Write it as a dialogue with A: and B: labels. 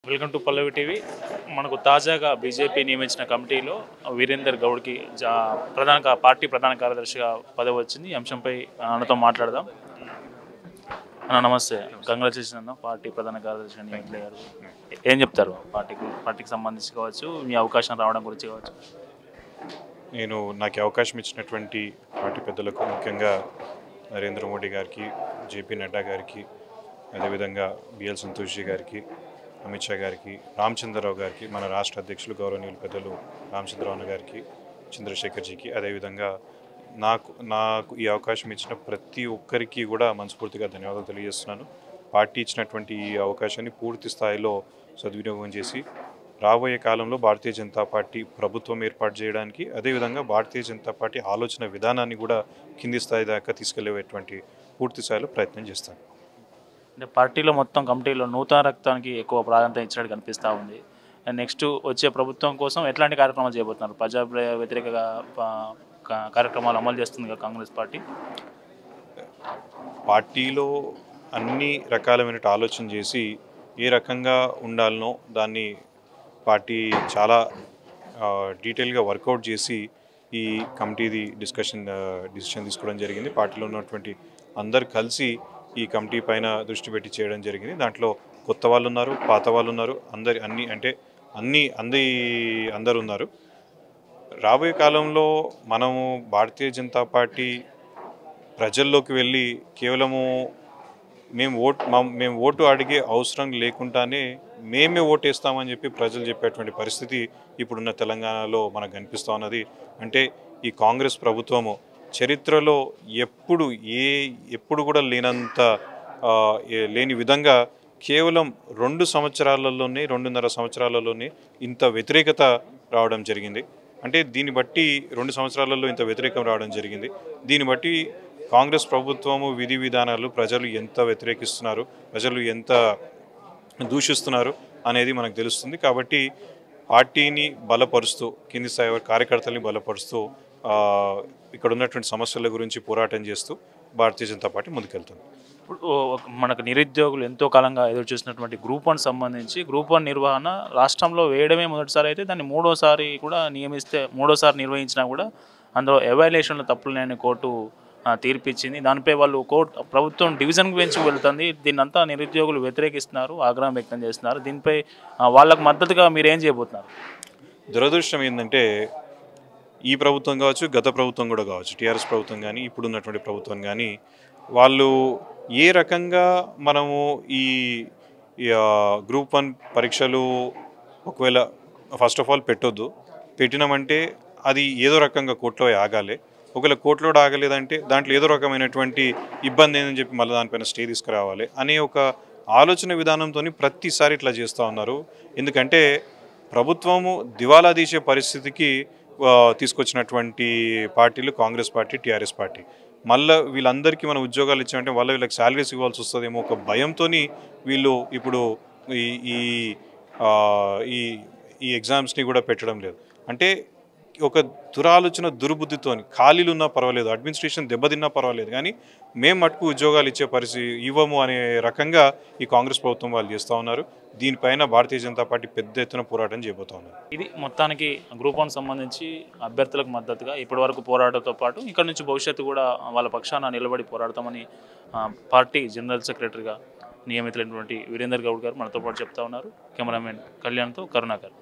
A: Welcome to Pallavi TV. మనకు తాజాగా BJP నియమించిన కమిటీలో వీరేందర్ గౌడ్కి పార్టీ ప్రధాన కార్యదర్శిగా పదవి వచ్చింది. ఈ అంశంపై అన్నతో మాట్లాడదాం. అన్న నమస్తే, కంగ్రాచులేషన్ అన్న, పార్టీ ప్రధాన కార్యదర్శిగా నియమితులయ్యారు. ఏం చెప్తారు పార్టీకి సంబంధించి కావచ్చు, మీ అవకాశం రావడం గురించి కావచ్చు?
B: నాకు అవకాశం ఇచ్చినటువంటి పార్టీ పెద్దలకు, ముఖ్యంగా నరేంద్ర మోడీ గారికి, జేపీ నడ్డా గారికి, అదేవిధంగా బిఎల్ సంతోష్జీ గారికి, అమిత్ షా గారికి, రామచంద్రరావు గారికి, మన రాష్ట్ర అధ్యక్షులు గౌరవనీయులు పెద్దలు రామచంద్రరావు గారికి, చంద్రశేఖర్జీకి, అదేవిధంగా నాకు ఈ అవకాశం ఇచ్చిన ప్రతి ఒక్కరికి కూడా మనస్ఫూర్తిగా ధన్యవాదాలు తెలియజేస్తున్నాను. పార్టీ ఇచ్చినటువంటి ఈ అవకాశాన్ని పూర్తి స్థాయిలో సద్వినియోగం చేసి రాబోయే కాలంలో భారతీయ జనతా పార్టీ ప్రభుత్వం ఏర్పాటు చేయడానికి, అదేవిధంగా భారతీయ జనతా పార్టీ ఆలోచన విధానాన్ని కూడా కింది స్థాయి దాకా తీసుకెళ్లేటువంటి పూర్తి స్థాయిలో ప్రయత్నం చేస్తాను.
A: అంటే పార్టీలో మొత్తం కమిటీలో నూతన రక్తానికి ఎక్కువ ప్రాధాన్యత ఇచ్చినట్టు కనిపిస్తూ ఉంది. నెక్స్ట్ వచ్చే ప్రభుత్వం కోసం ఎట్లాంటి కార్యక్రమాలు చేయబోతున్నారు? ప్రజా వ్యతిరేక కార్యక్రమాలు అమలు చేస్తుంది కాంగ్రెస్ పార్టీ.
B: పార్టీలో అన్ని రకాలైన ఆలోచన చేసి ఏ రకంగా ఉండాలనో దాన్ని పార్టీ చాలా డీటెయిల్గా వర్కౌట్ చేసి ఈ కమిటీది డిసిషన్ తీసుకోవడం జరిగింది. పార్టీలో ఉన్నటువంటి అందరు కలిసి ఈ కమిటీ పైన దృష్టి పెట్టి చేయడం జరిగింది. దాంట్లో కొత్త వాళ్ళు ఉన్నారు, పాత వాళ్ళు ఉన్నారు, అందరు ఉన్నారు. రాబోయే కాలంలో మనము భారతీయ జనతా పార్టీ ప్రజల్లోకి వెళ్ళి కేవలము మేము ఓటు అడిగే అవసరం లేకుండానే మేమే ఓటేస్తామని చెప్పి ప్రజలు చెప్పేటువంటి పరిస్థితి ఇప్పుడున్న తెలంగాణలో మనకు కనిపిస్తూ ఉన్నది. అంటే ఈ కాంగ్రెస్ ప్రభుత్వము చరిత్రలో ఎప్పుడు కూడా లేని విధంగా కేవలం 2.5 సంవత్సరాలలోనే ఇంత వ్యతిరేకత రావడం జరిగింది. అంటే దీన్ని బట్టి 2 సంవత్సరాలలో ఇంత వ్యతిరేకం రావడం జరిగింది. దీన్ని బట్టి కాంగ్రెస్ ప్రభుత్వము విధి విధానాలు ప్రజలు ఎంత వ్యతిరేకిస్తున్నారు, ప్రజలు ఎంత దూషిస్తున్నారు అనేది మనకు తెలుస్తుంది. కాబట్టి పార్టీని బలపరుస్తూ, కింది స్థాయి కార్యకర్తల్ని బలపరుస్తూ, ఇక్కడ ఉన్నటువంటి సమస్యల గురించి పోరాటం చేస్తూ భారతీయ జనతా పార్టీ ముందుకెళ్తుంది.
A: ఇప్పుడు మనకు నిరుద్యోగులు ఎంతో కాలంగా ఎదురు చూసినటువంటి గ్రూప్ 1 సంబంధించి గ్రూప్ 1 నిర్వహణ రాష్ట్రంలో వేయడమే మొదటిసారి అయితే, దాన్ని మూడోసారి నిర్వహించినా కూడా అందులో ఎవాల్యుయేషన్లో తప్పులున్నాయని కోర్టు తీర్పిచ్చింది. దానిపై వాళ్ళు ప్రభుత్వం డివిజన్కి పెంచి వెళ్తుంది. దీన్నంతా నిరుద్యోగులు వ్యతిరేకిస్తున్నారు, ఆగ్రహం వ్యక్తం చేస్తున్నారు. దీనిపై వాళ్ళకు మద్దతుగా మీరు ఏం చేయబోతున్నారు?
B: దురదృష్టం ఏంటంటే ఈ ప్రభుత్వం కావచ్చు, గత ప్రభుత్వం కూడా కావచ్చు, టీఆర్ఎస్ ప్రభుత్వం కానీ ఇప్పుడున్నటువంటి ప్రభుత్వం కానీ, వాళ్ళు ఏ రకంగా మనము ఈ గ్రూప్ 1 పరీక్షలు ఒకవేళ ఫస్ట్ ఆఫ్ ఆల్ పెట్టినామంటే అది ఏదో రకంగా కోర్టులో ఆగాలి. ఒకవేళ కోర్టులో ఆగలేదంటే దాంట్లో ఏదో రకమైనటువంటి ఇబ్బంది ఏందని చెప్పి మళ్ళీ దానిపైన స్టే తీసుకురావాలి అనే ఒక ఆలోచన విధానంతో ప్రతిసారి ఇట్లా చేస్తూ ఉన్నారు. ఎందుకంటే ప్రభుత్వము దివాలా తీసే పరిస్థితికి తీసుకొచ్చినటువంటి పార్టీలు కాంగ్రెస్ పార్టీ, టీఆర్ఎస్ పార్టీ. మళ్ళీ వీళ్ళందరికీ మనం ఉద్యోగాలు ఇచ్చామంటే వీళ్ళకి శాలరీస్ ఇవ్వాల్సి వస్తుందేమో ఒక భయంతో వీళ్ళు ఇప్పుడు ఈ ఎగ్జామ్స్ని కూడా పెట్టడం లేదు. అంటే ఒక దురాలోచన, దుర్బుద్ధితోని ఖాళీలు ఉన్నా పర్వాలేదు, అడ్మినిస్ట్రేషన్ దెబ్బతిన్నా పర్వాలేదు, కానీ మేము మటుకు ఉద్యోగాలు ఇచ్చే పరిస్థితి ఇవ్వము అనే రకంగా ఈ కాంగ్రెస్ ప్రభుత్వం వాళ్ళు చేస్తూ ఉన్నారు. దీనిపైన భారతీయ జనతా పార్టీ పెద్ద ఎత్తున పోరాటం చేయబోతా ఉన్నారు.
A: ఇది మొత్తానికి గ్రూప్ 1 సంబంధించి అభ్యర్థులకు మద్దతుగా ఇప్పటివరకు పోరాటంతో పాటు ఇక్కడ నుంచి భవిష్యత్తు కూడా వాళ్ళ పక్షాన నిలబడి పోరాడతామని పార్టీ జనరల్ సెక్రటరీగా నియమితులైనటువంటి వీరేందర్ గౌడ్ గారు మనతో పాటు చెప్తా ఉన్నారు. కెమెరామెన్ కళ్యాణ్తో కరుణాకర్.